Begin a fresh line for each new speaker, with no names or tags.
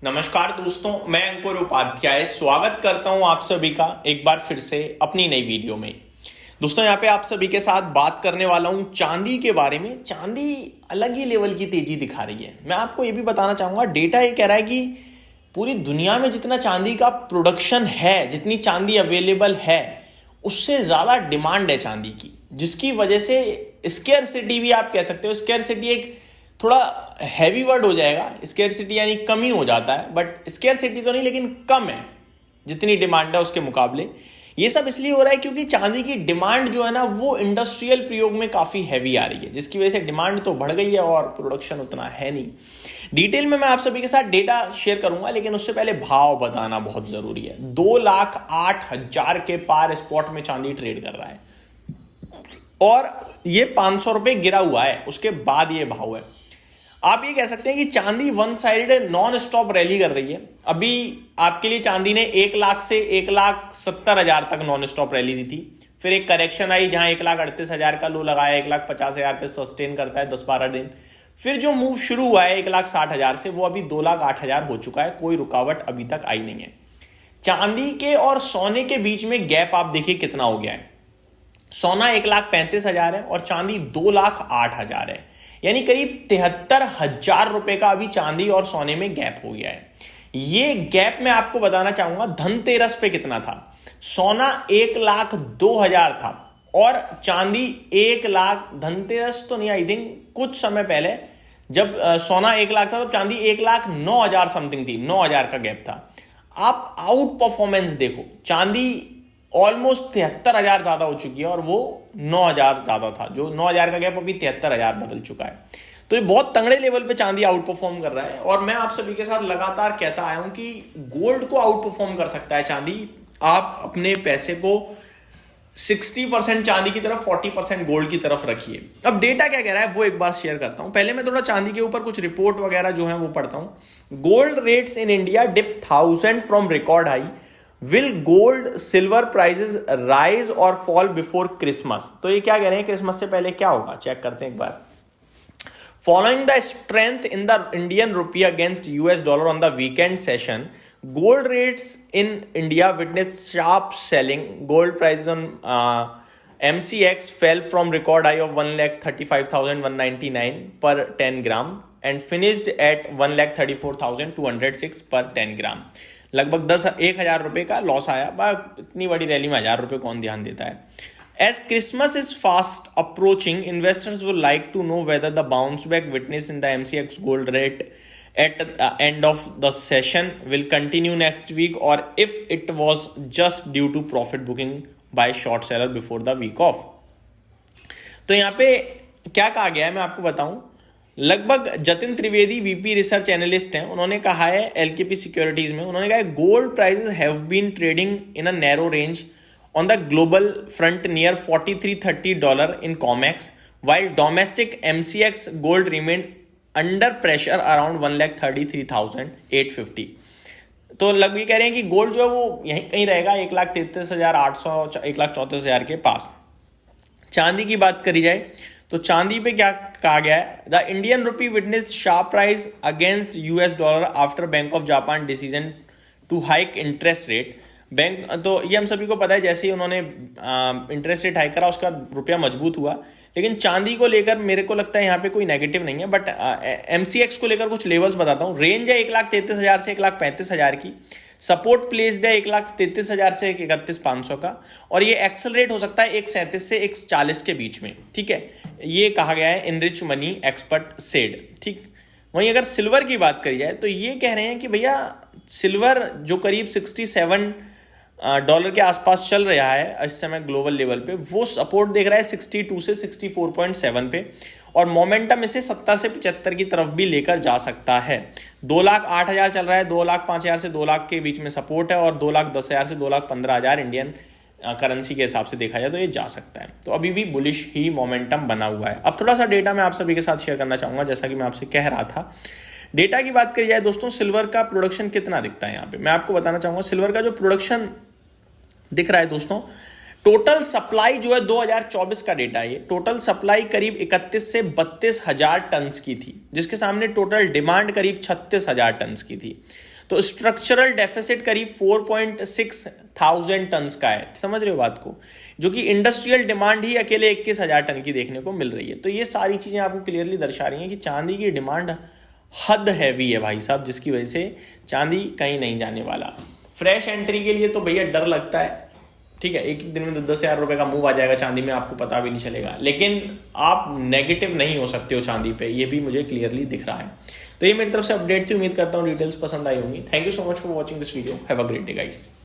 नमस्कार दोस्तों, मैं अंकुर उपाध्याय स्वागत करता हूं आप सभी का एक बार फिर से अपनी नई वीडियो में। दोस्तों यहाँ पे आप सभी के साथ बात करने वाला हूं चांदी के बारे में। चांदी अलग ही लेवल की तेजी दिखा रही है। मैं आपको ये भी बताना चाहूंगा, डेटा ये कह रहा है कि पूरी दुनिया में जितना चांदी का प्रोडक्शन है, जितनी चांदी अवेलेबल है, उससे ज्यादा डिमांड है चांदी की, जिसकी वजह से स्केर्सिटी भी आप कह सकते हो। स्केर्सिटी एक थोड़ा हैवी वर्ड हो जाएगा, स्केर्सिटी यानी कमी हो जाता है, बट स्केर्सिटी तो नहीं लेकिन कम है जितनी डिमांड है उसके मुकाबले। ये सब इसलिए हो रहा है क्योंकि चांदी की डिमांड जो है ना वो इंडस्ट्रियल प्रयोग में काफी हैवी आ रही है, जिसकी वजह से डिमांड तो बढ़ गई है और प्रोडक्शन उतना है नहीं। डिटेल में मैं आप सभी के साथ डेटा शेयर करूंगा, लेकिन उससे पहले भाव बताना बहुत जरूरी है। 2,08,000 के पार स्पॉट में चांदी ट्रेड कर रहा है और ये 500 रुपए गिरा हुआ है, उसके बाद ये भाव है। आप ये कह सकते हैं कि चांदी one sided non stop rally कर रही है। अभी आपके लिए चांदी ने 1 लाख से 1,70,000 तक नॉन स्टॉप रैली दी थी। फिर एक करेक्शन आई जहां 1,38,000 का लो लगाया, 1,50,000 पे सस्टेन करता है 10-12 दिन। फिर जो मूव शुरू हुआ है 1,60,000 से, वो अभी 2,08,000 हो चुका है। कोई रुकावट अभी तक आई नहीं है। चांदी के और सोने के बीच में गैप आप देखिए कितना हो गया है। सोना 1,35,000 है और चांदी 2,08,000 है, यानी करीब 73,000 रुपए का अभी चांदी और सोने में गैप हो गया है। ये गैप मैं आपको बताना चाहूंगा धनतेरस पे कितना था। सोना 1,02,000 था और चांदी 1,00,000, धनतेरस तो नहीं, आई थिंक कुछ समय पहले जब सोना 1,00,000 था तो चांदी 1,09,000 समथिंग थी। 9,000 का गैप था। आप आउट परफॉर्मेंस देखो, चांदी ऑलमोस्ट 73,000 ज्यादा हो चुकी है और वो 9,000 ज्यादा था। जो 9,000 का गैप अभी 73,000 बदल चुका है। तो ये बहुत तंगड़े लेवल पे चांदी आउट परफॉर्म कर रहा है और मैं आप सभी के साथ लगातार कहता आया हूं कि गोल्ड को आउट परफॉर्म कर सकता है चांदी। आप अपने पैसे को 60% चांदी की तरफ, 40% गोल्ड की तरफ रखिए। अब डेटा क्या कह रहा है वो एक बार शेयर करता हूं। पहले मैं थोड़ा चांदी के ऊपर कुछ रिपोर्ट वगैरह जो है वो पढ़ता हूं। Gold rates in India dip 1,000 from record high. Will gold silver prices rise और फॉल बिफोर क्रिसमस। तो ये क्या कह रहे हैं, क्रिसमस से पहले क्या होगा, चेक करते हैं एक बार। Following the strength in the Indian rupee against US dollar on the weekend session, gold rates in India witness sharp selling. Gold prices on MCX fell from record high of 1,35,199 per 10 gram and finished at 1,34,206 per 10 ग्राम। लगभग 1,000 रुपए का loss आया। इतनी बड़ी rally में 1,000 रुपए कौन ध्यान देता है। As Christmas is fast approaching, investors would like to know whether the bounce back witnessed in the MCX gold rate at the end of the session will continue next week or if it was just due to profit booking by short seller before the week off। तो यहाँ पे क्या कहा गया है मैं आपको बताऊं। लगभग Jatin Trivedi VP research analyst हैं, उन्होंने कहा है एलकेपी सिक्योरिटीज में, उन्होंने कहा है gold prices have been trading in a narrow range on the global front near $43-30 in Comex while domestic MCX gold remained under pressure around 1,33,850। तो लगभग कह रहे हैं कि गोल्ड जो है वो यहीं कहीं रहेगा 1,33,800, 1,34,000 के पास। चांदी की बात करी जाए तो चांदी पे क्या कहा गया है, the Indian rupee witness sharp price against US dollar after Bank of Japan decision to hike interest rate. Bank तो ये हम सभी को पता है, जैसे ही उन्होंने इंटरेस्ट रेट हाइक करा उसका रुपया मजबूत हुआ। लेकिन चांदी को लेकर मेरे को लगता है यहाँ पे कोई नेगेटिव नहीं है, बट MCX को लेकर कुछ लेवल्स बताता हूँ। रेंज है 1,33,000 से 1,35,000 की। सपोर्ट प्लेस्ड है 1,33,000 से 31,500 का और ये एक्सेलरेट हो सकता है 1,37 से 1,40 के बीच में। ठीक है, ये कहा गया है इनरिच मनी एक्सपर्ट सेड। ठीक, वहीं अगर सिल्वर की बात करी जाए तो ये कह रहे हैं कि भैया सिल्वर जो करीब $67 के आसपास चल रहा है इस समय ग्लोबल लेवल पे, वो सपोर्ट देख रहा है 62 से 64.7 पे और मोमेंटम इसे 70 से 75 की तरफ भी लेकर जा सकता है। 2,08,000 चल रहा है, 2,05,000 से 2,00,000 के बीच में सपोर्ट है और 2,10,000 से 2,15,000 इंडियन करेंसी के हिसाब से देखा जाए तो ये जा सकता है। तो अभी भी बुलिश ही मोमेंटम बना हुआ है। अब थोड़ा सा डेटा मैं आप सभी के साथ शेयर करना चाहूंगा, जैसा कि मैं आपसे कह रहा था। डेटा की बात करी जाए दोस्तों, सिल्वर का प्रोडक्शन कितना दिखता है यहाँ पे मैं आपको बताना चाहूंगा। सिल्वर का जो प्रोडक्शन दिख रहा है दोस्तों, टोटल सप्लाई जो है 2024 का डेटा है, ये टोटल सप्लाई करीब 31 से 32 हजार टन की थी, जिसके सामने टोटल डिमांड करीब 36 हजार टन की थी। तो स्ट्रक्चरल डेफिसिट करीब 4.6 थाउजेंड टन का है, समझ रहे हो बात को, जो कि इंडस्ट्रियल डिमांड ही अकेले 21 हजार टन की देखने को मिल रही है। तो ये सारी चीजें आपको क्लियरली दर्शा रही हैं कि चांदी की डिमांड हद हैवी है भाई साहब, जिसकी वजह से चांदी कहीं नहीं जाने वाला। फ्रेश एंट्री के लिए तो भैया डर लगता है, ठीक है, एक दिन में 10 हजार रुपए का मूव आ जाएगा चांदी में, आपको पता भी नहीं चलेगा, लेकिन आप नेगेटिव नहीं हो सकते हो चांदी पे, ये भी मुझे क्लियरली दिख रहा है। तो ये मेरी तरफ से अपडेट थी, उम्मीद करता हूँ डिटेल्स पसंद आई होंगी। Thank you so much for watching this video, have a great day guys.